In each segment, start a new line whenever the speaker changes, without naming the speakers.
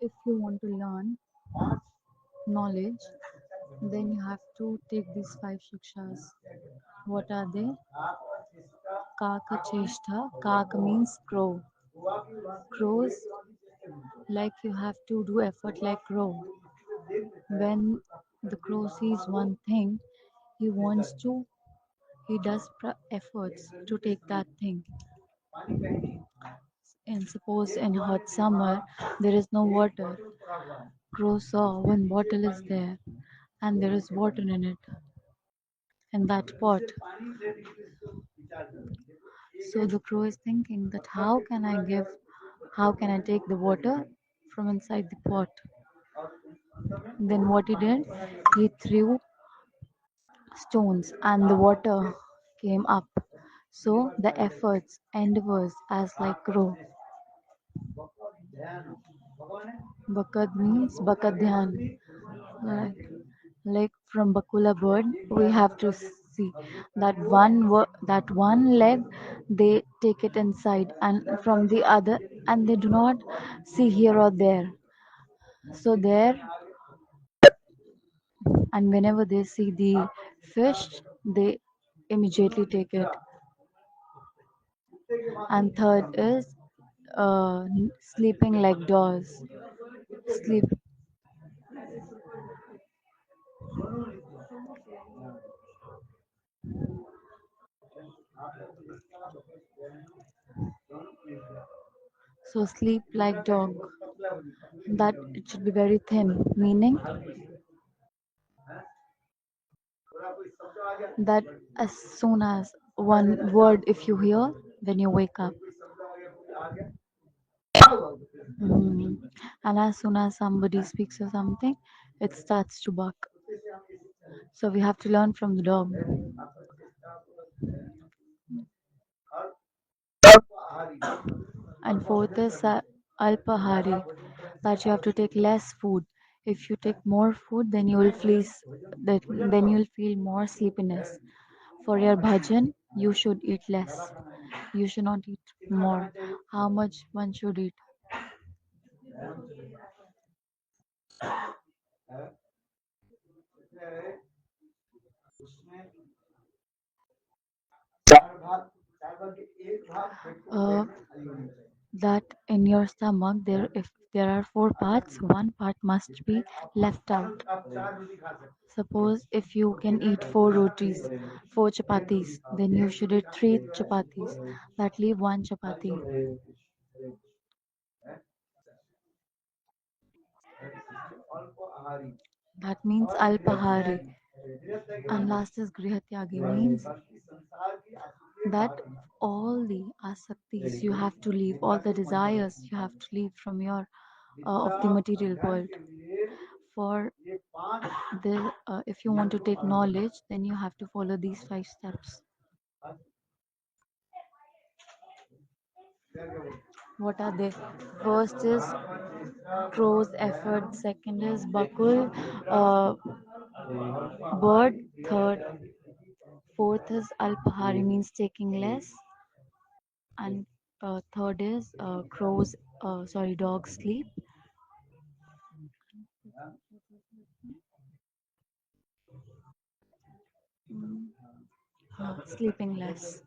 If you want to learn knowledge, then you have to take these five shikshas. What are they? Kaka cheshta. Kaka means crow. Crows, like you have to do effort like crow. When the crow sees one thing, he wants to, he does efforts to take that thing. And suppose in hot summer there is no water. Crow saw one bottle is there and there is water in it, in that pot. So the crow is thinking that how can I take the water from inside the pot? Then what he did, he threw stones and the water came up. So the efforts, endeavors as like crow. Bakad means bakadhyan. Like, like from Bakula bird, we have to see that that one leg they take it inside, and from the other, and they do not see here or there. So there, and whenever they see the fish, they immediately take it. And third is sleeping like dogs. Sleep. So sleep like dog. That it should be very thin, meaning that as soon as one word if you hear, then you wake up. Mhm. And as soon as somebody speaks or something, it starts to bark. So we have to learn from the dog. And fourth is alpahari, that you have to take less food. If you take more food, then you will then you will feel more sleepiness. For your bhajan, you should eat less. You should not eat more. How much one should eat? Uh, that in your stomach, there if there are four parts, one part must be left out. Suppose if you can eat four rotis, four chapatis, then you should eat three chapatis. That leave one chapati. That means alpahari. And last is grihatyagi, means that all the asaktis you have to leave, all the desires you have to leave from your of the material world. For the if you want to take knowledge, then you have to follow these five steps. What are they? First is crow's effort. Second is bakul, bird. Third, fourth is alpahari, means taking less, and third is crow's. Sorry, dog sleep. Mm, sleeping less.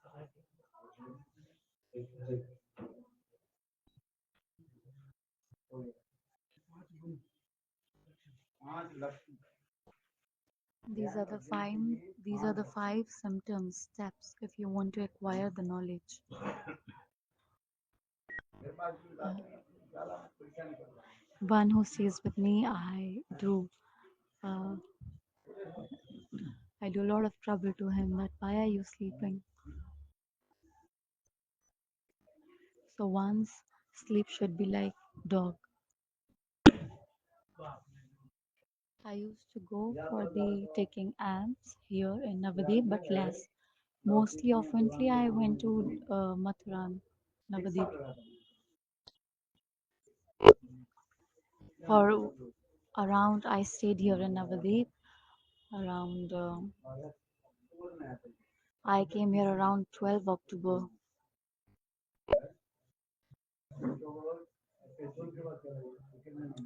These are the five. These are the five symptoms steps if you want to acquire the knowledge. One who stays with me, uh, I do a lot of trouble to him. That why are you sleeping? So one's sleep should be like dog. I used to go for the taking apps here in Navadvip, but less. Mostly, oftenly, I went to Mathuran, Navadvip. For around, I stayed here in Navadvip around. I came here around 12 October.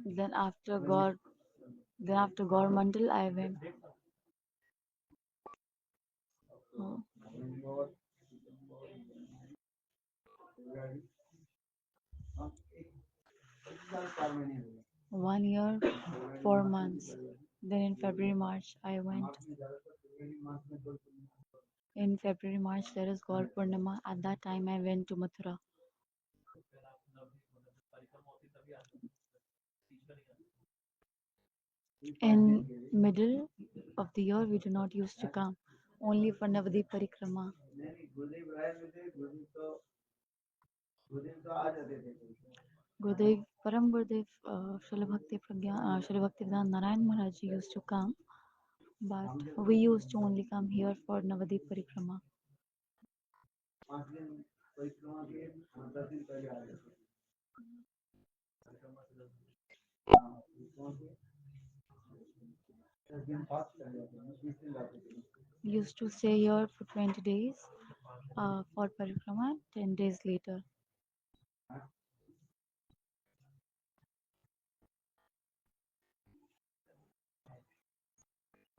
Then after God, then after Gormandal, I went. uh, 1 year, 4 months. Then in February, March, I went. In February, March, there is Gaur Purnima. At that time, I went to Mathura. In middle of the year, we do not used to come. Only for Navadvipa Parikrama. Gurudev, Param Gurudev, Srila Bhakti Vedanta Narayan Maharaj used to come, but we used to only come here for Navadip Parikrama. Used to stay here for 20 days for Parikrama, 10 days later.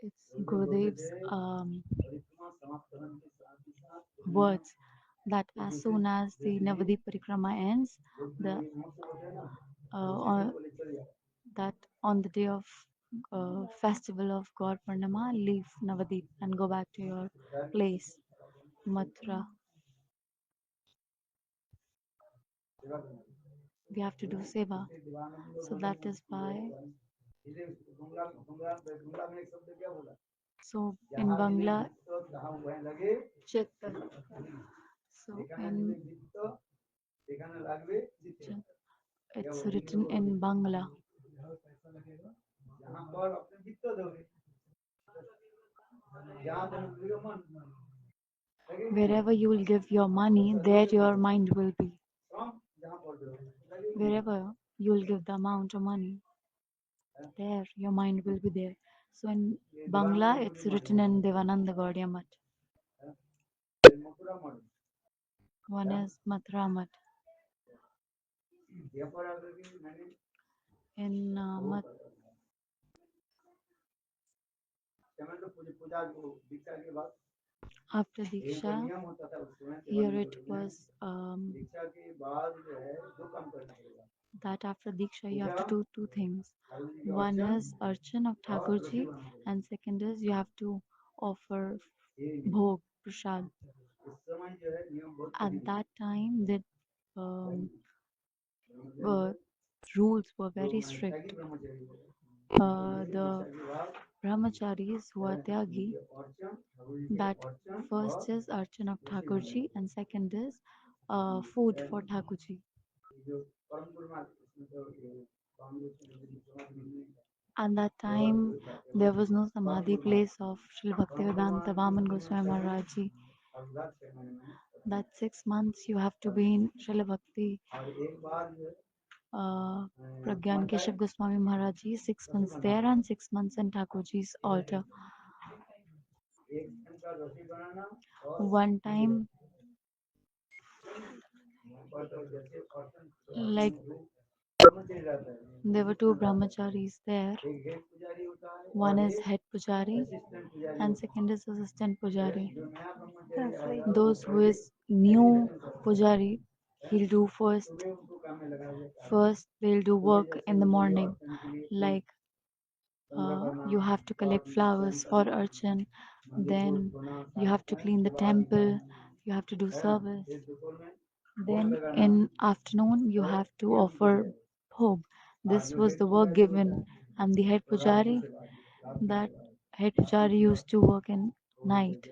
It's Gurudev's words that as soon as the Navadip Parikrama ends, the on, that on the day of festival of God Purnima, leave Navadip and go back to your place, Mathura. We have to do seva. So that is why. So in Bangla, Chetan. So in it's written in Bangla. Wherever you will give your money, there your mind will be. Wherever you will give the amount of money, there your mind will be there. So in Bangla, it's written in Devananda Gaudiya Math. One is Mathura Math. In after Diksha, here it was that after Diksha you have to do two things. One is Archan of Thakurji, and second is you have to offer Bhog, Prasad. At that time, the um, uh, rules were very strict. The brahmacharis who are Tyagi, that first is Archan of Thakurji and second is food for Thakurji. At that time, there was no Samadhi place of Srila Bhaktivedanta Vaman Goswami Maharaj. That 6 months you have to be in Srila Bhakti Pragyan Keshav Goswami Maharaj, 6 months there and 6 months in Thakurji's altar. One time, like there were two brahmacharis there. One is head pujari and second is assistant pujari. Those who is new pujari, he'll do first they'll do work in the morning, like you have to collect flowers for Archan, then you have to clean the temple, you have to do service. Then in afternoon you have to offer bhog. This was the work given, and the that head pujari used to work in night,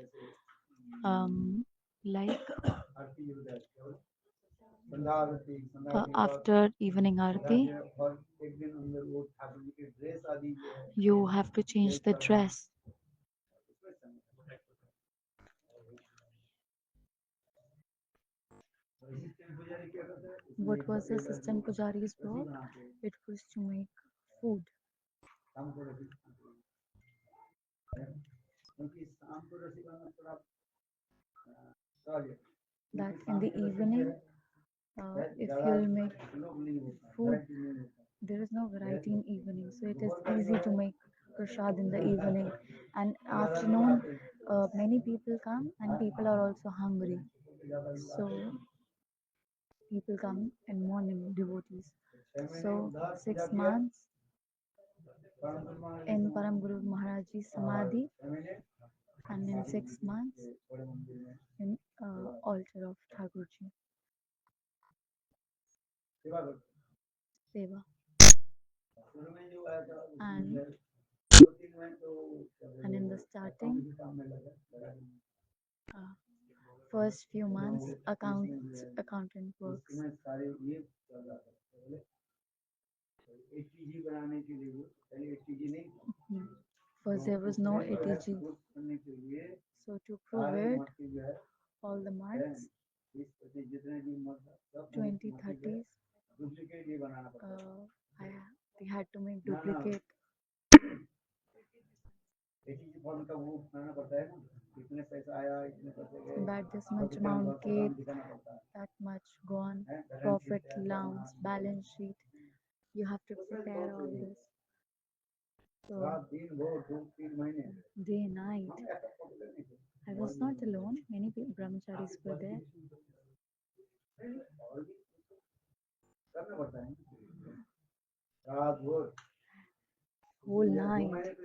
like after evening arti, you have to change the dress. What was the assistant pujari's work? It was to make food. That in the evening, if you'll make food, There is no variety in evening, so it is easy to make prasad in the evening. And afternoon, many people come and people are also hungry. So people come in morning, devotees. So 6 months in Param Guru Maharaj's Samadhi, and in 6 months in altar of Thakurji Seva. And in the starting, uh, first few months, accountant works. Mhm. First there was no ATG. So to prove it, all the marks, 2030s, I we had to make duplicate that this much amount keep, that much gone, profit allowance, balance sheet. You have to prepare all this. So day night. I was not alone. Many brahmacharis were there. Whole night.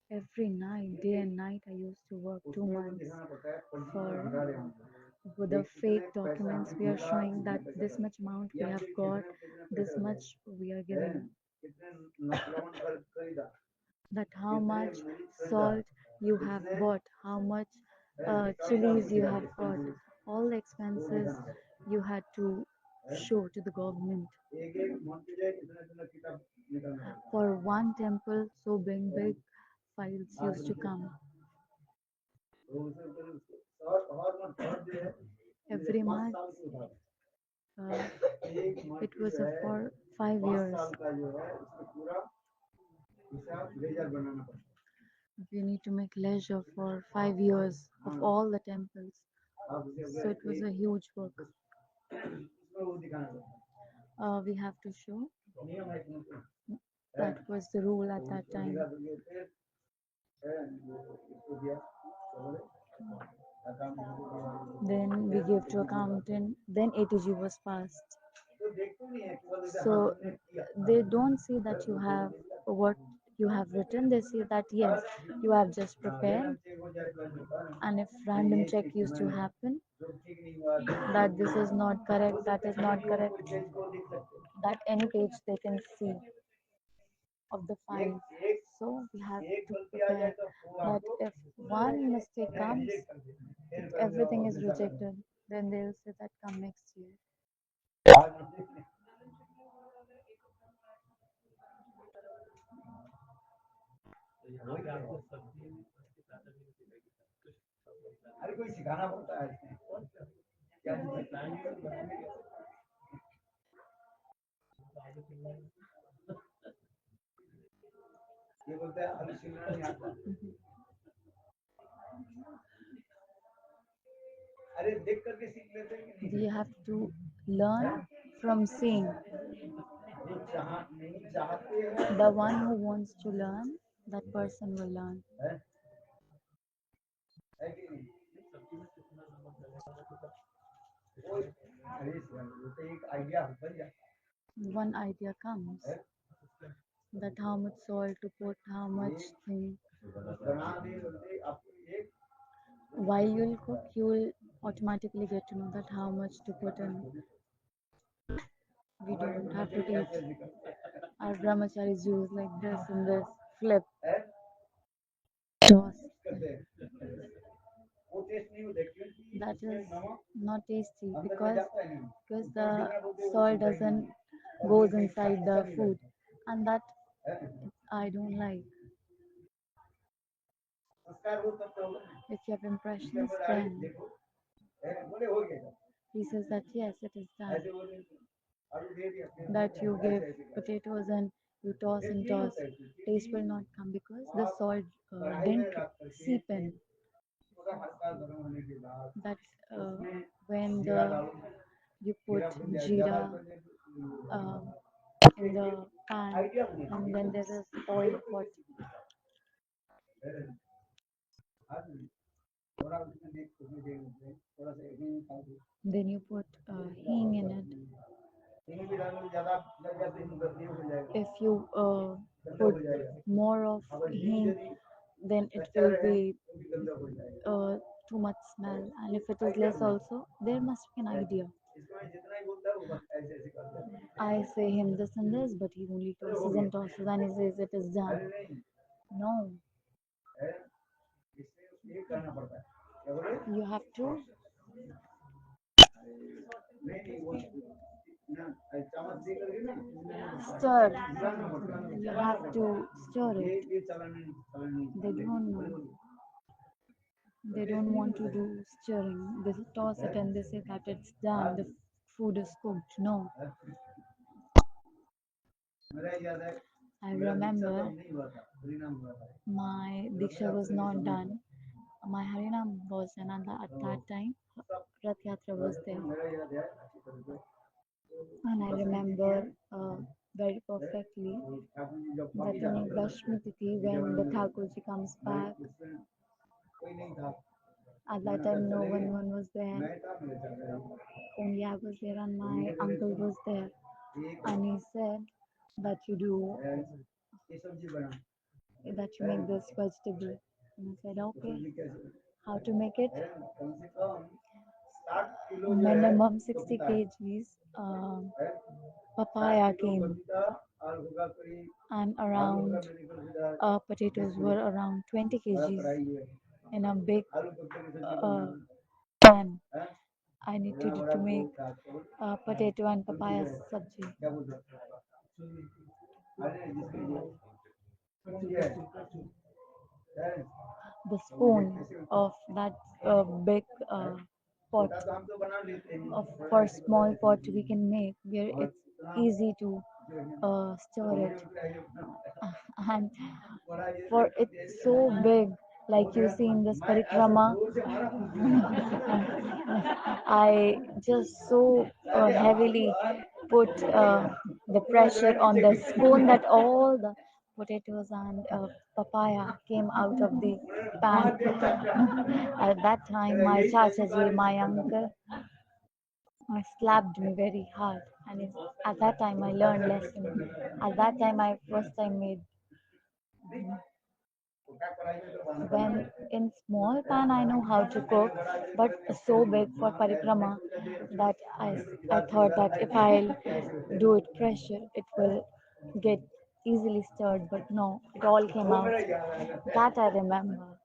Every night, day and night, I used to work 2 months for with the fake documents. We are showing that this much amount we have got, this much we are giving, that how much salt you have bought, how much chilies you have bought, all the expenses you had to show to the government. For one temple, so big files used to come every month. It was for 5 years. You need to make leisure for 5 years of all the temples. So it was a huge work. We have to show that was the rule at that time. Then we gave to accountant. Then ATG was passed. So they don't see that you have what you have written. They see that yes, you have just prepared. And if random check used to happen, that this is not correct, that is not correct, that any page they can see of the file. So we have to prepare that if one mistake comes, if everything is rejected, then they'll say that come next year. We have to learn from seeing. The one who wants to learn, that person will learn. One idea comes that how much salt to put, how much thing. While you'll cook, you'll automatically get to know that how much to put in. We don't have to teach. Our brahmacharis use like this and this, flip, toss. That is not tasty because the soil doesn't goes inside the food, and that I don't like. If you have impressions, then he says that yes, it is done. That you give potatoes and you toss and toss, taste will not come because the salt didn't seep in. That uh, when the you put jeera, uh, in the pan, and then there is oil pot. Then you put hing in it. If you put more of hing, then it will be uh, too much smell, and if it is less also, there must be an idea. I say him this and this, but he only tosses and tosses, and he says it is done. No, you have to stir. You have to stir it. They don't know. They don't want to do stirring. They toss it and they say that it's done. The food is cooked. No, I remember my diksha was not done. My Harinam was done, and at that time Rath Yatra was there. And I remember very perfectly that in Lakshmi Tithi, when the Thakurji comes back, at that time no one was there. Only I was there and my uncle was there. And he said that you do, that you make this vegetable. And I said, okay, how to make it? Minimum 60 kgs. Papaya came, and around potatoes were around 20 kgs in a big uh, pan. I needed to make potato and papaya sabji. The spoon of that big pot of for small pot we can make where it's easy to stir it. And for it's so big, like you see in this parikrama, I just so heavily put the pressure on the spoon that all the potatoes and papaya came out of the pan. At that time, my chachaji, my uncle, slapped me very hard, and at that time I learned lesson. At that time, I first time made when in small pan I know how to cook, but so big for parikrama that I thought that if I'll do it pressure, it will get easily stirred. But no, it all came out. That I remember.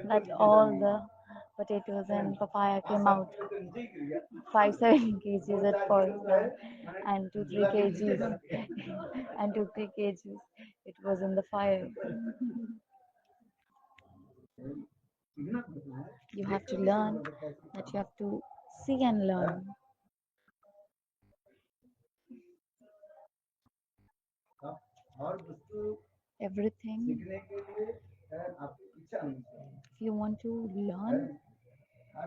That all the potatoes and papaya came out. 5-7 kgs at first, and 2-3 kgs, and 2-3 kgs. It was in the fire. You have to learn that you have to see and learn everything. If you want to learn,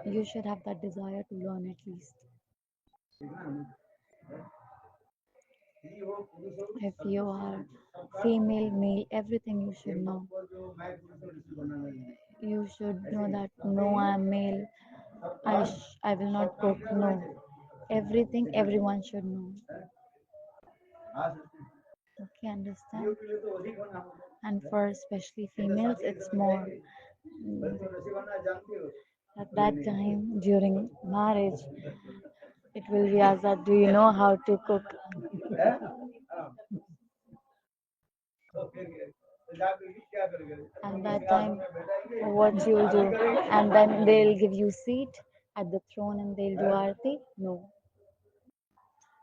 you should have that desire to learn at least. If you are female, male, everything you should know. You should know that no, I am male. I will not cook. No, everything everyone should know. Okay, understand? And for especially females, it's more. At that time, during marriage, it will be asked that do you know how to cook? And that time, what you'll do? And then they'll give you seat at the throne and they'll do arti? No,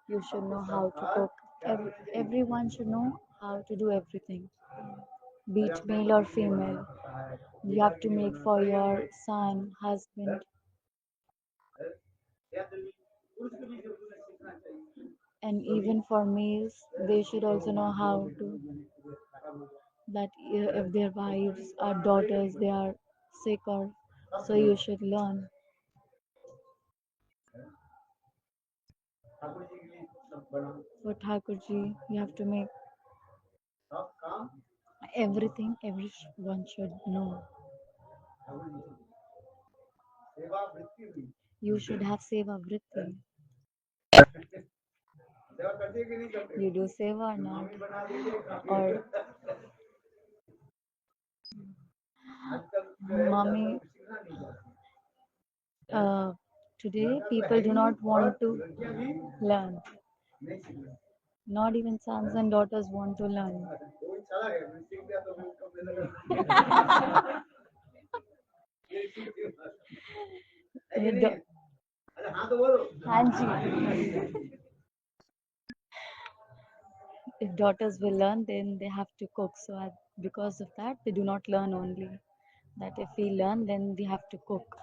you should know how to cook. Everyone should know how to do everything, be it male or female. You have to make for your son, husband, and even for males, they should also know how to that if their wives or daughters they are sick or so you should learn. For Thakurji, you have to make everything everyone should know. You should have seva vritti. You do seva or not? Or mommy, uh, today people do not want to learn. Not even sons and daughters want to learn. Hanji. If daughters will learn, then they have to cook. So because of that, they do not learn only. That if we learn, then we have to cook.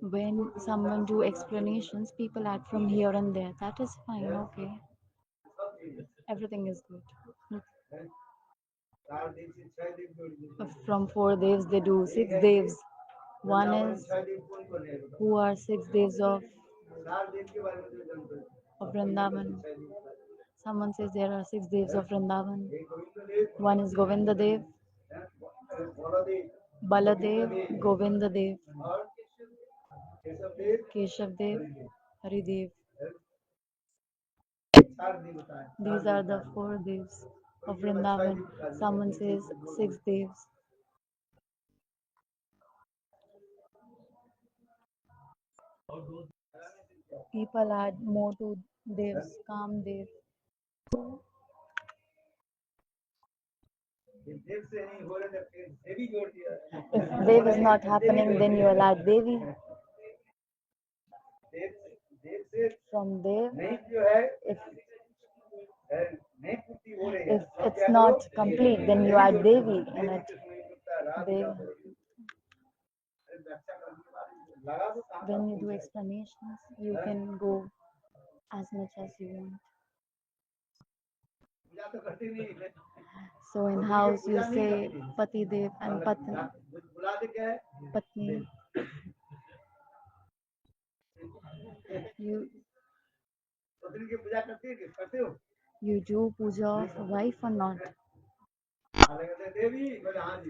When someone do explanations, people add from here and there. That is fine. Okay, everything is good. From four devs, they do six devs. One is who are six devs of Vrindavan. Someone says there are six devs of Vrindavan. One is Govinda Dev, Baladev, Govinda Dev, Keshav Dev, Hari Dev. These are the four devs of Vrindavan. Someone says six devs. People add more to devs, Kam Dev. If Dev is not happening, then you will add Devi. From Dev, if it's not complete, then you add Devi in it. Dev. When you do explanations, you can go as much as you want. So in house you say Pati Dev and Patni. You you do puja of wife or not?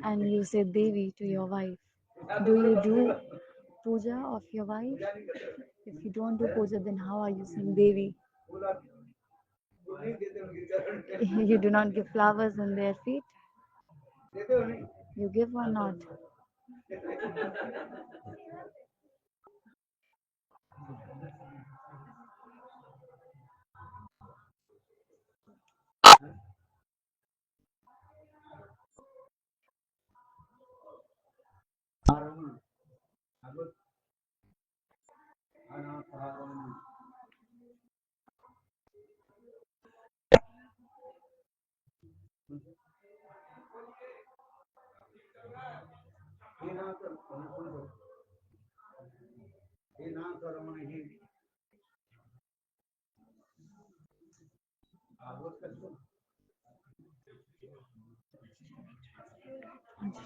And you say Devi to your wife. Do you do puja of your wife? If you don't do puja, then how are you saying Devi? You do not give flowers on their feet? You give or not?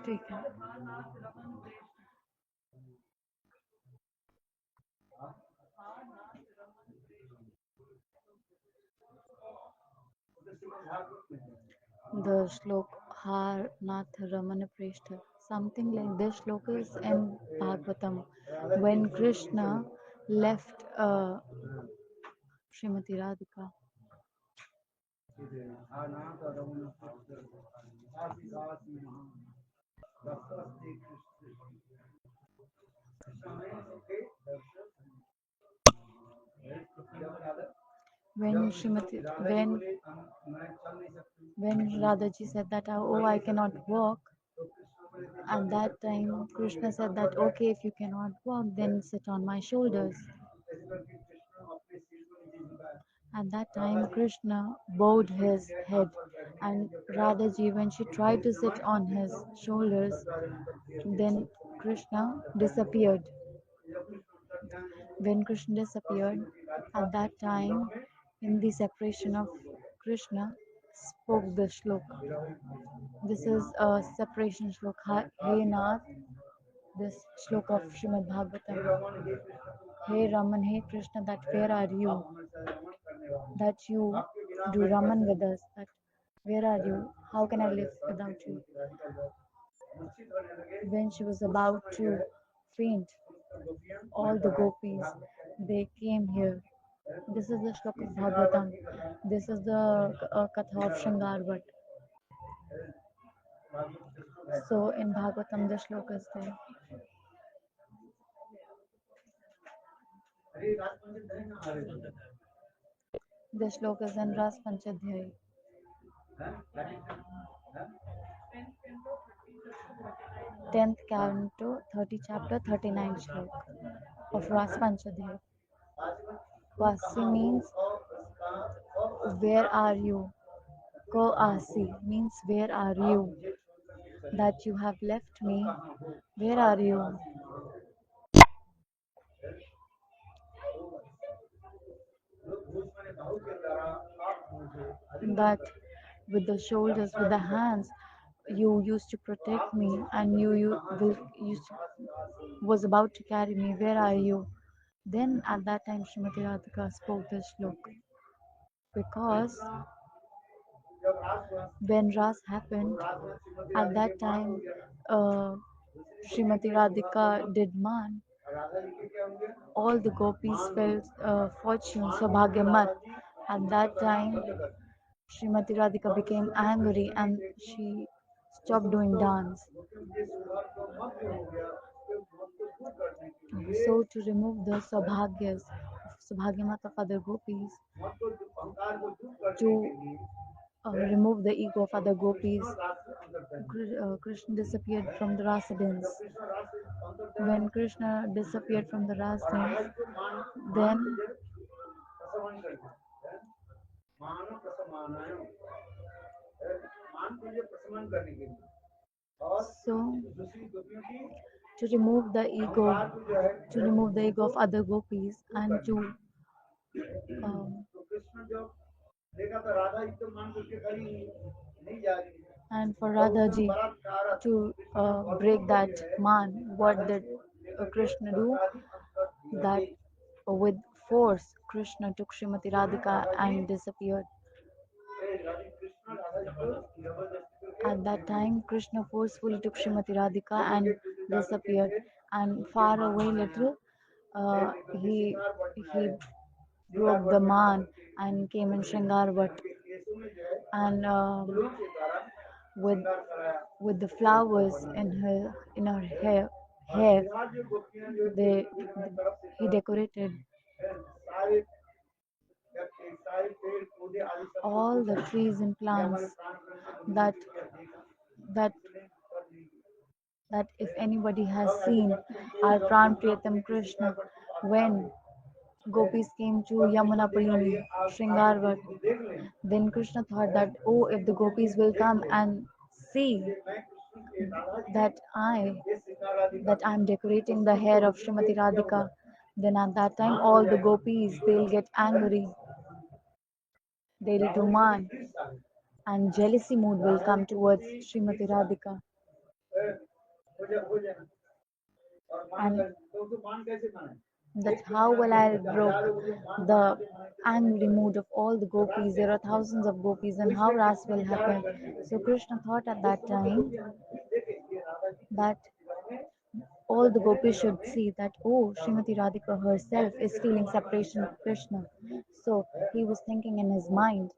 ठीक है. The shlok Har Nath Ramana Prishta. Something like this shlok is in Bhagavatam. When Krishna left Srimati Radhika. When Srimati, when Radhaji said that, oh, I cannot walk, at that time Krishna said that, okay, if you cannot walk, then sit on my shoulders. At that time Krishna bowed his head And Radhaji, when she tried to sit on his shoulders, then Krishna disappeared. When Krishna disappeared, at that time, in the separation of Krishna, spoke the shloka. This is a separation shloka. Hey Nath, this shloka of Srimad Bhagavatam. Hey Raman, hey Krishna, that where are you? That you do Raman with us. That where are you? How can I live without you? When she was about to faint, all the gopis they came here. This is the shloka of Bhagavatam. This is the katha of Shangar. But so in Bhagavatam, the shloka is there. The shloka is in Ras Panchadhyay. 10th canto, 30 chapter, 39 shloka of Ras Panchadhyay. Vasi means where are you? Ko asi means where are you? That you have left me. Where are you? That with the shoulders, with the hands, you used to protect me, and you will used to, was about to carry me. Where are you? Then at that time, Srimati Radhika spoke this shloka because when Ras happened, at that time, Srimati Radhika did man. All the gopis felt fortune, Sabhagyamat. At that time, Srimati Radhika became angry and she stopped doing dance. So to remove the Sabhagyamat of other gopis, to remove the ego of other gopis, Krishna disappeared from the rasa dance. When Krishna disappeared from the rasa dance, then so to remove the ego, of other gopis, and to um, and for Radhaji to break that man, what did Krishna do? That with force, Krishna took Srimati Radhika and disappeared. At that time, Krishna forcefully took Srimati Radhika and disappeared. And far away little, he broke the man and came in Shringarvat. And with the flowers in her hair, they he decorated all the trees and plants that that if anybody has seen our Pran Priyatam Krishna when gopis came to Yamuna Pulini, Shringarvat, then Krishna thought that, oh, if the gopis will come and see that I'm decorating the hair of Srimati Radhika, then at that time all the gopis they'll get angry, they'll demand, and jealousy mood will come towards Srimati Radhika. And that how will I broke the angry mood of all the gopis? There are thousands of gopis, and how ras will happen? So Krishna thought at that time that all the gopis should see that, oh, Srimati Radhika herself is feeling separation of Krishna. So he was thinking in his mind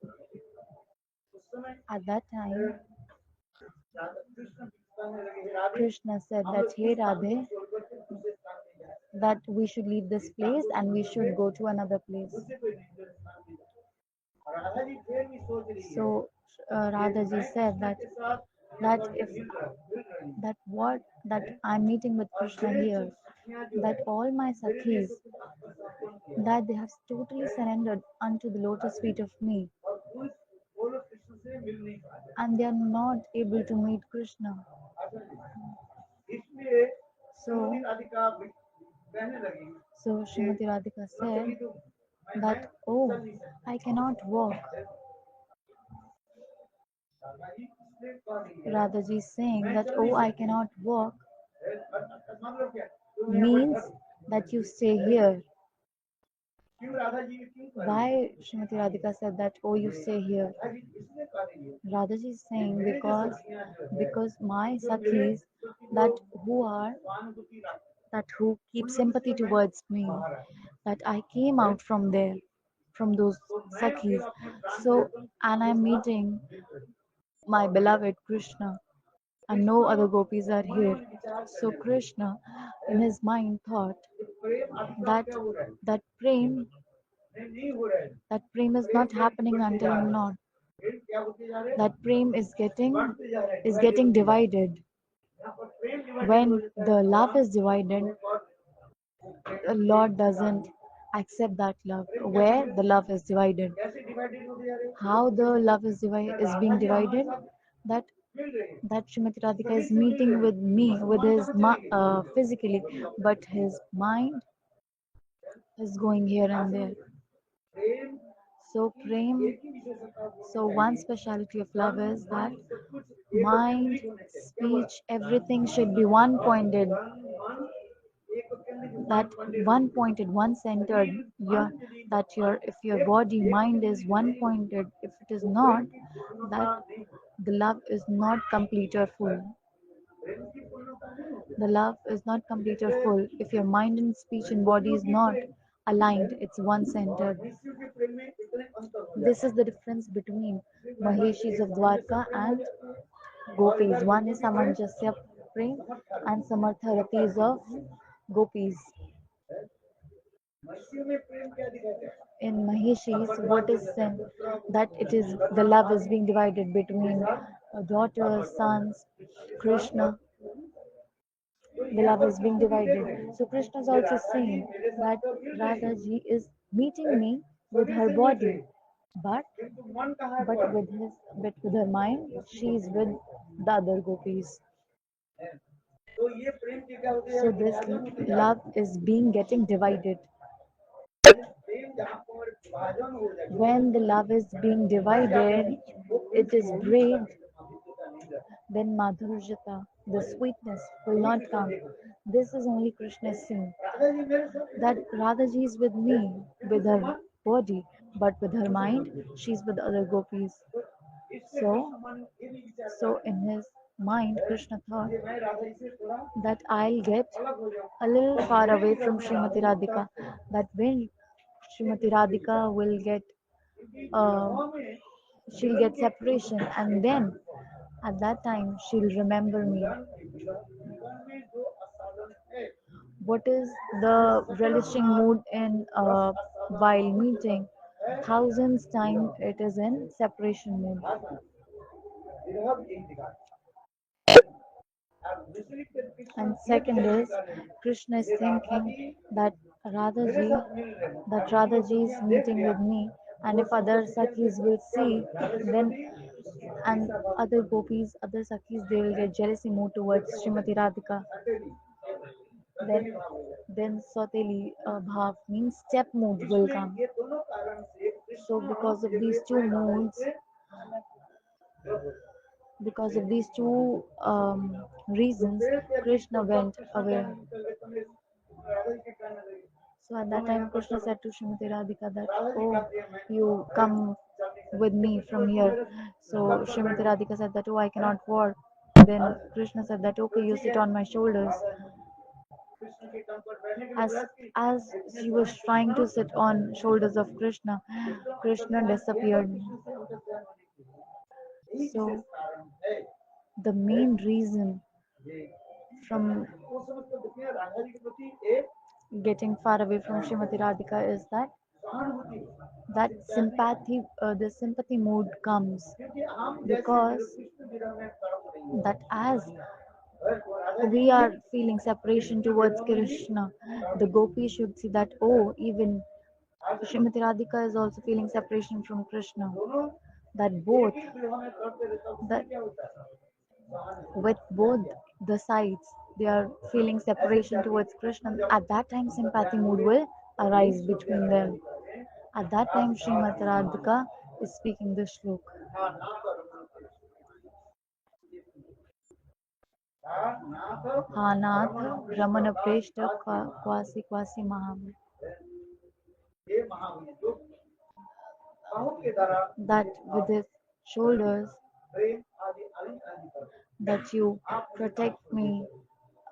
at that time. Krishna said that, hey Radhe, that we should leave this place and we should go to another place. So Radhaji said that that what that I'm meeting with Krishna here, that all my sakhis, that they have totally surrendered unto the lotus feet of me. and they are not able to meet Krishna. So, so Srimati Radhika said that, oh, I cannot walk. Radhaji is saying that, oh, I cannot walk means that you stay here. Why Srimati Radhika said that, oh, you stay here? Radhaji is saying because my sakhis that who are that who keep sympathy towards me, that I came out from there, from those sakhis. So, and I'm meeting my beloved Krishna, and no other gopis are here. So Krishna, in his mind, thought that that prem that prem is not happening until not. That prem is getting divided. When the love is divided, the Lord doesn't accept that love. Where the love is divided, how the love is being divided, that that Srimati Radhika is meeting with me with his physically, but his mind is going here and there. So prem, so one speciality of love is that mind, speech, everything should be one pointed. That one pointed, one centered. Your if your body, mind is one pointed. If it is not, that the love is not complete or full. The love is not complete or full if your mind and speech and body is not aligned, it's one centered. This is the difference between Maheshis of Dwarka and Gopis. One is Samanjasya Prem and Samartha Ratis of Gopis. In Maheshis, what is said that it is the love is being divided between daughters, sons, Krishna. The love is being divided. So Krishna is also saying that Radha ji is meeting me with her body, but with her mind, she is with the other gopis. So this love is being getting divided. When the love is being divided, it is break, then Madhurjata, the sweetness will not come. This is only Krishna saying that Radhaji is with me, with her body, but with her mind, she's with other gopis. So, so in his mind, Krishna thought that I'll get a little far away from Srimati Radhika. That when Srimati Radhika will uh, she'll get separation, and then at that time she'll remember me. What is the relishing mood in while meeting? Thousands time it is in separation mood. And second is Krishna is thinking that Radhaji is meeting with me, and if other Sakhis will see, then and other gopis, other Sakhis, they will get jealousy mood towards Srimati Radhika. Then, then Soteli Bhav means step mood will come. So because of these two reasons, Krishna went away. So at that time, Krishna said to Srimati Radhika that, oh, you come with me from here. So Srimati Radhika said that, oh, I cannot walk. Then Krishna said that, okay, you sit on my shoulders. As as she was trying to sit on shoulders of Krishna, Krishna disappeared. So the main reason from getting far away from Srimati Radhika is that the sympathy mood comes because that as we are feeling separation towards Krishna, the gopis should see that, oh, even Srimati Radhika is also feeling separation from Krishna. that both that with both the sides they are feeling separation towards Krishna. At that time, sympathy mood will arise between them. At that time, Srimati Radhika is speaking this shloka. हा नाथ रमन प्रेष्ठ क्वासी क्वासी महावीर that with his shoulders that you protect me,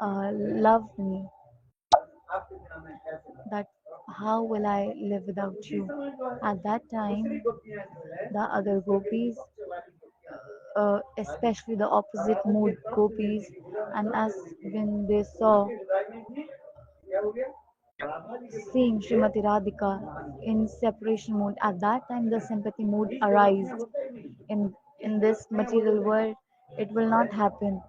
love me, that how will I live without you? At that time, the other gopis, especially the opposite mood gopis, and as when they saw seeing Srimati Radhika in separation mood, at that time the sympathy mood arised. In this material world, it will not happen.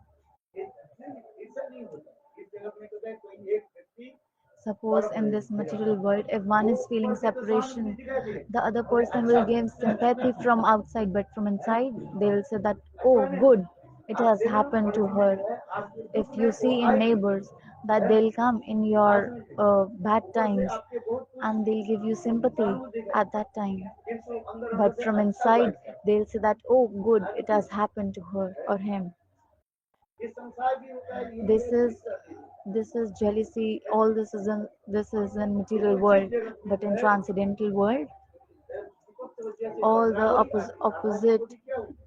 Suppose in this material world, if one is feeling separation, the other person will give sympathy from outside, but from inside, they will say that, oh, good, it has happened to her. If you see in neighbors that they'll come in your bad times and they'll give you sympathy at that time, but from inside, they'll say that, oh, good, it has happened to her or him. This is jealousy. All this is in material world, but in transcendental world, all the opposite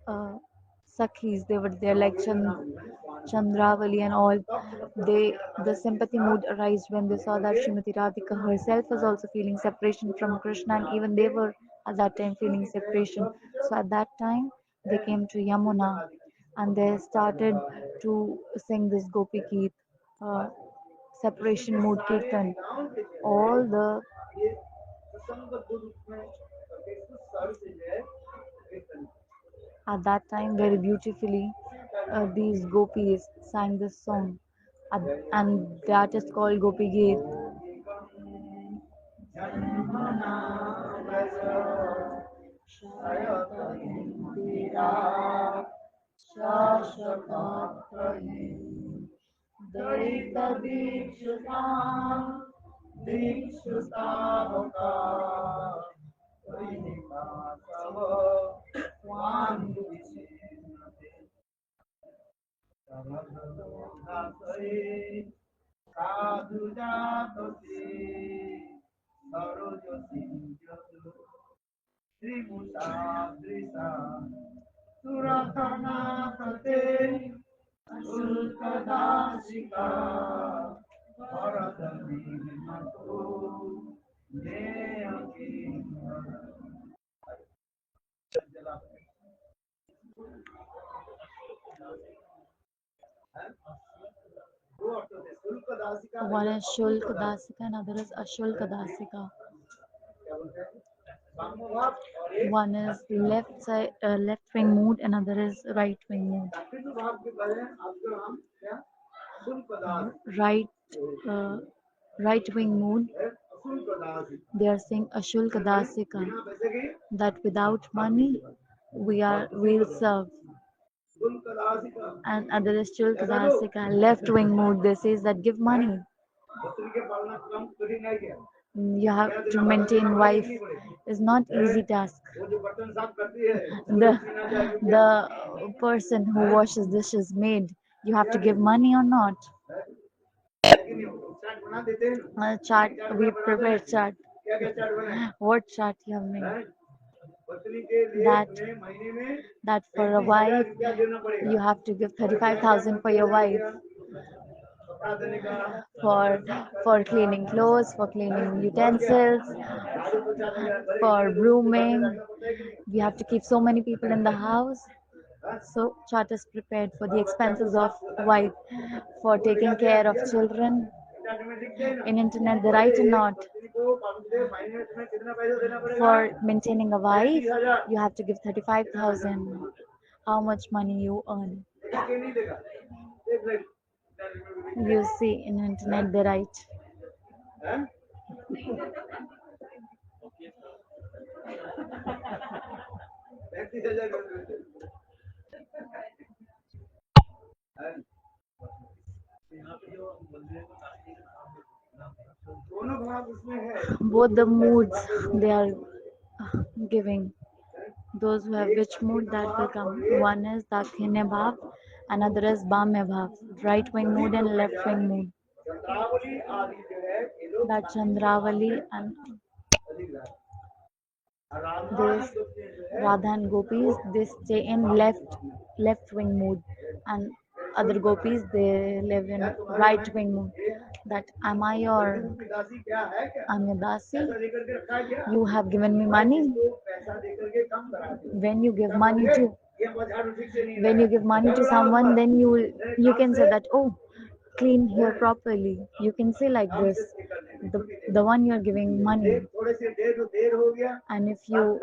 uh, sakhis, they were there like Chandravali and all. The sympathy mood arised when they saw that Srimati Radhika herself was also feeling separation from Krishna, and even they were at that time feeling separation. So at that time they came to Yamuna and they started to sing this Gopi Geet, uh, separation mood kirtan. All the At that time, very beautifully, these gopis sang this song, and that is called Gopi Geet. One is Shulk Dasika, another is Ashulk Dasika. One is left side, left wing mood, another is right wing mood. Right, uh, right wing mood. They are saying Ashulk Dasika, that without money we'll serve. And other is Shulk Dasika, left wing mood. They says that give money. You have to maintain wife is not easy task. The person who washes dishes maid, you have to give money or not. Chart, we prepare chart. What chart you have made? That that for a wife you have to give 35,000 for your wife, for cleaning clothes, for cleaning utensils, for brooming. We have to keep so many people in the house. So chart is prepared for the expenses of wife, for taking care of children. In internet, they write a note. For maintaining a wife, you have to give 35,000. How much money you earn? You see in internet, they write. Both the moods they are giving. Those who have which mood that will come. One is Dakshinya Bhav, another is Bamya Bhav, right wing mood and left wing mood. That Chandravali and this Radha and Gopis they stay in left wing mood, and other gopis they live in right wing mood. That am I your I'm your dasi? You have given me money. When you give money to someone, then you can say that oh clean here properly. You can say like this. The one you're giving money, and if you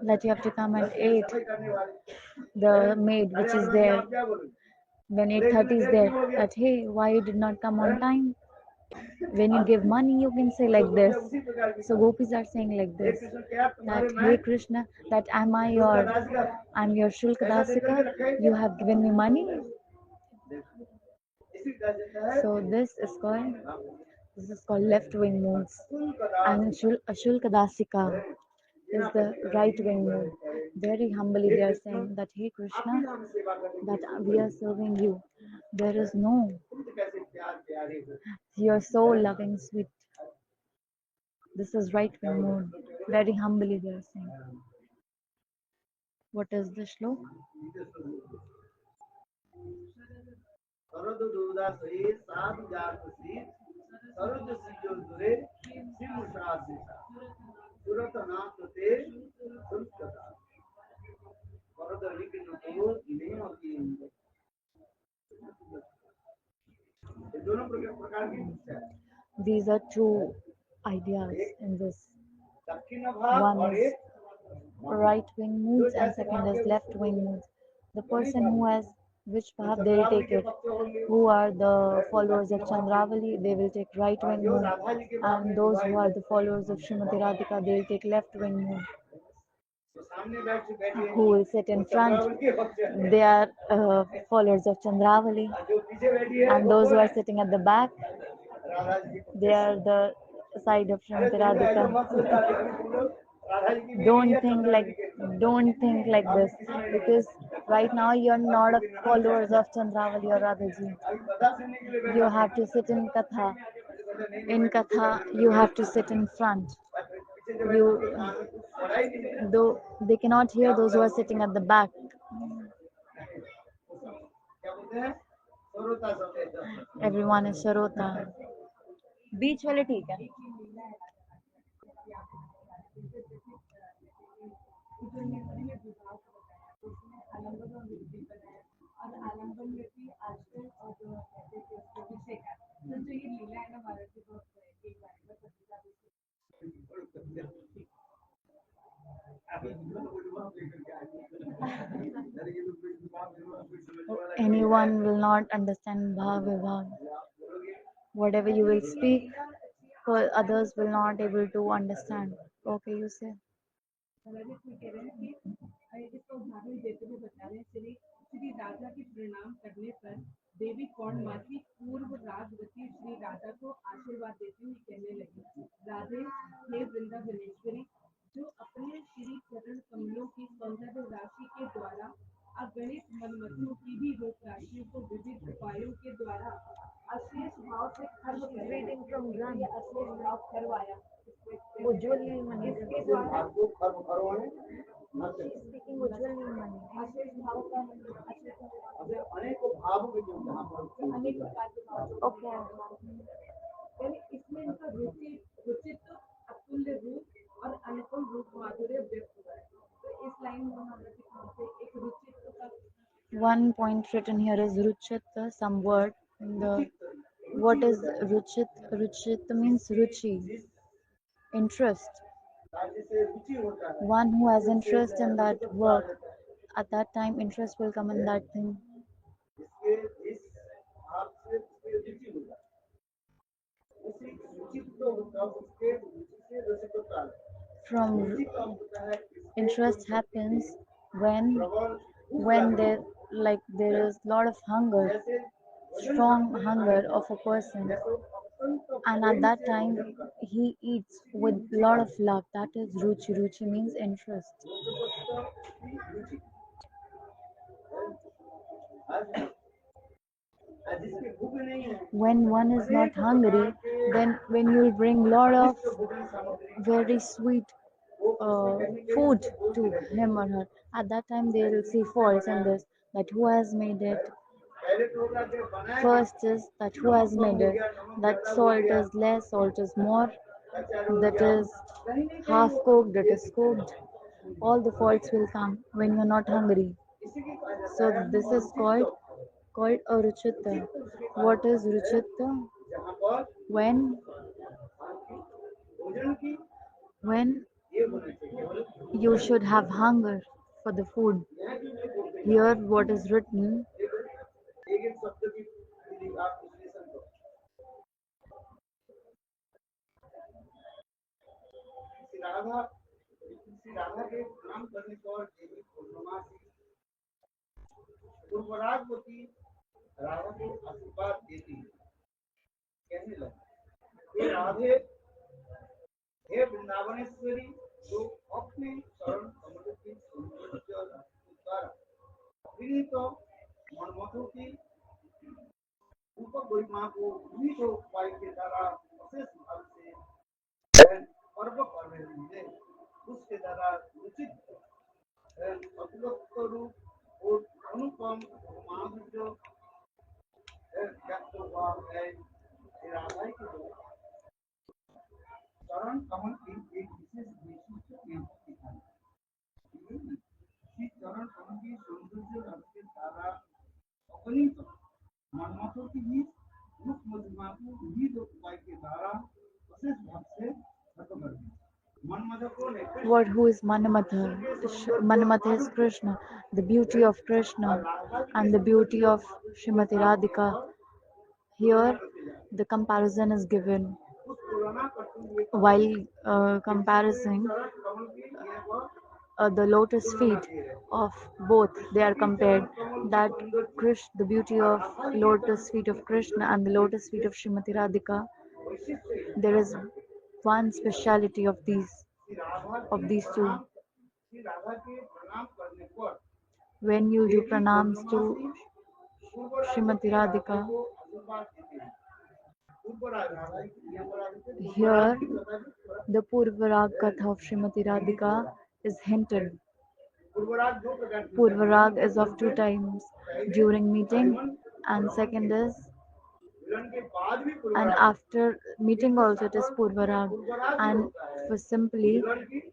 that you have to come at 8, the maid which is there when 8:30 is there that hey why you did not come on time. When you give money you can say like this. So gopis are saying like this that hey Krishna, that I'm your Shulka Dasika, you have given me money. So this is called left wing moods, and Shulka Dasika is the right wing mood. Very humbly they are saying that hey Krishna, that we are serving you. There is no, you're so loving sweet. This is right wing mood. Very humbly they are saying. What is the shlok? These are two ideas in this. One is right wing moods and second is left wing moods. The person who has which path they'll take it. Who are the followers of Chandravali, they will take right wing mood, and those who are the followers of Srimati Radhika, they'll take left wing mood. Who will sit in front? They are followers of Chandravali, and those who are sitting at the back, they are the side of Srimati Radhika. Don't think like this, because right now you're not a followers of Chandravali or Radhaji. You have to sit in Katha. In Katha, you have to sit in front. You, though they cannot hear those who are sitting at the back. Everyone is Sharota. बीच वाले ठीक है. Anyone will not understand Bhav Vibhav. Whatever you will speak, for others will not able to understand. Okay, you say. Reading from Gram. Ujjwal Nilmani. She's speaking Ujjwal Nilmani. Okay. One point written here is Ruchit, some word. In the what is Ruchit? Ruchit means Ruchi, interest. One who has interest in that work, at that time interest will come in that thing. from interest happens when there there is lot of hunger, strong hunger of a person, and at that time he eats with lot of love. That is ruchi. Ruchi means interest. When one is not hungry, then when you bring lot of very sweet uh, food to him or her, at that time they will see faults in this, that who has made it. First is that who has made it, that salt is less, salt is more, that is half cooked, that is cooked. All the faults will come when you're not hungry. So this is called a ruchita. What is ruchita? When when you should have hunger for the food. Here what is written, what who is Manamatha? Manamatha is Krishna, the beauty of Krishna and the beauty of Srimati Radhika. Here the comparison is given while comparing the lotus feet of both. They are compared, that the beauty of lotus feet of Krishna and the lotus feet of Srimati Radhika, there is one speciality of these two. When you do pranams to Srimati Radhika, here the Purvarag Katha of Srimati Radhika is hinted. Purvarag is of two times, during meeting, and second is, and after meeting also it is Purvarag. And for simply,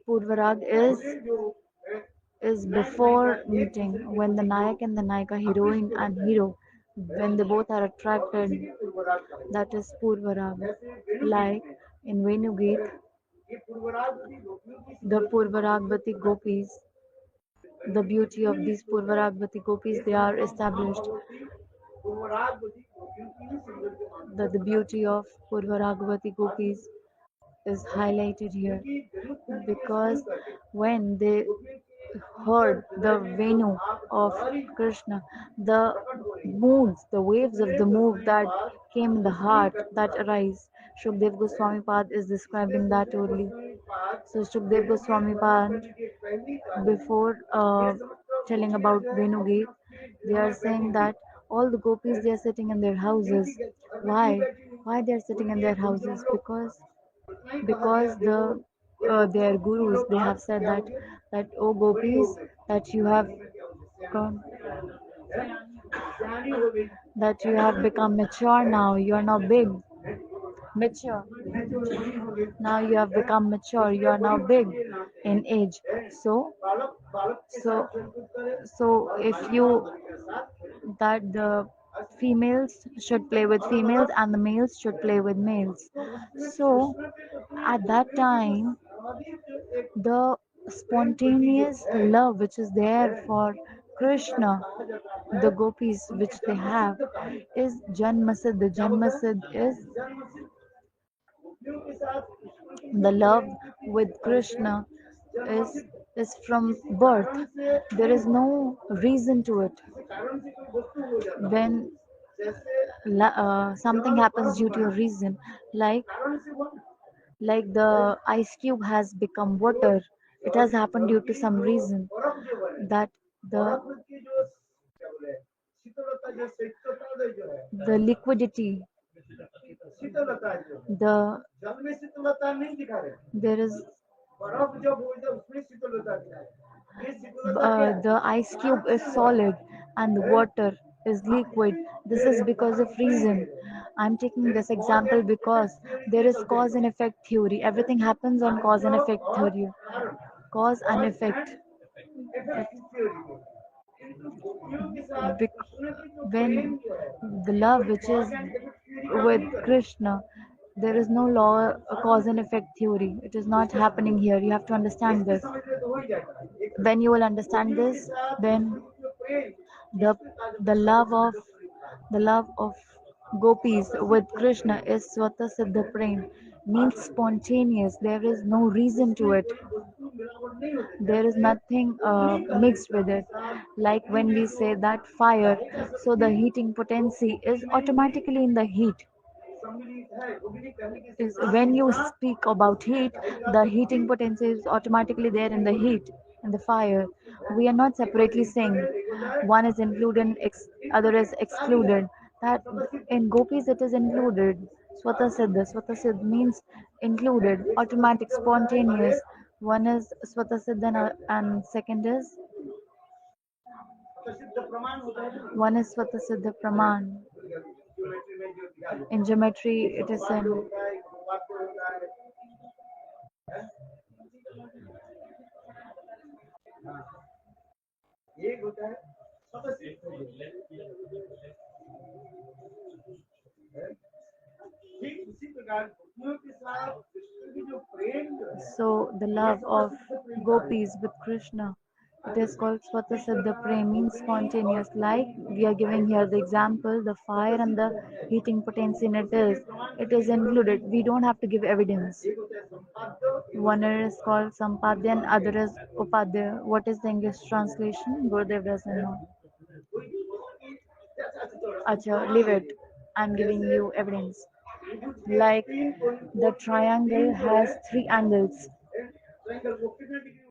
Purvarag is before meeting, when the Nayak and the Nayika, heroine and hero, when they both are attracted, that is Purvarag. Like in Venugit, the Purvaragvati gopis, the beauty of these Purvaragvati gopis, they are established, that the beauty of Purvaragvati gopis is highlighted here, because when they heard the Venu of Krishna, the moods, the waves of the mood that came in the heart, that arise. Shukdev Goswami Pad is describing that only. So Shukdev Goswami Pad, before telling about Venugate, they are saying that all the gopis, they are sitting in their houses. Why? Why they are sitting in their houses? Because their gurus, they have said that oh gopis, that you have gone, that you have become mature now. You are now big, mature. Now you have become mature. You are now big in age. So so so if you, that the females should play with females and the males should play with males. So at that time, the spontaneous love which is there for Krishna, the gopis which they have, is Janmasid. The Janmasid is The love with Krishna is is from birth. There is no reason to it. When something happens due to a reason, like the ice cube has become water, it has happened due to some reason. That the liquidity, the there is the ice cube is solid and the water is liquid. This is because of reason. I'm taking this example because there is cause and effect theory. Everything happens on cause and effect theory. Cause and effect. Bec- when the love which is with Krishna, there is no law, cause and effect theory. It is not happening here. You have to understand this. When you will understand this, then the the love of gopis with Krishna is Swata Siddha Prem, means spontaneous. There is no reason to it. There is nothing mixed with it. Like when we say that fire, so the heating potency is automatically in the heat. Is when you speak about heat, the heating potency is automatically there in the heat, in the fire. We are not separately saying one is included, other is excluded. That in gopis it is included. Swata Siddha. Swata Siddha means included, automatic, spontaneous. One is Swata Siddha and second is one is Swata Siddha Praman. In geometry, it is in. So the love of gopis with Krishna, it is called Swata Siddha Prem, means spontaneous. Like we are giving here the example, the fire and the heating potency in it is included. We don't have to give evidence. One is called Sampadya and other is Upadya. What is the English translation? Gurudev doesn't know. Acha, leave it. I'm giving you evidence. Like the triangle has three angles.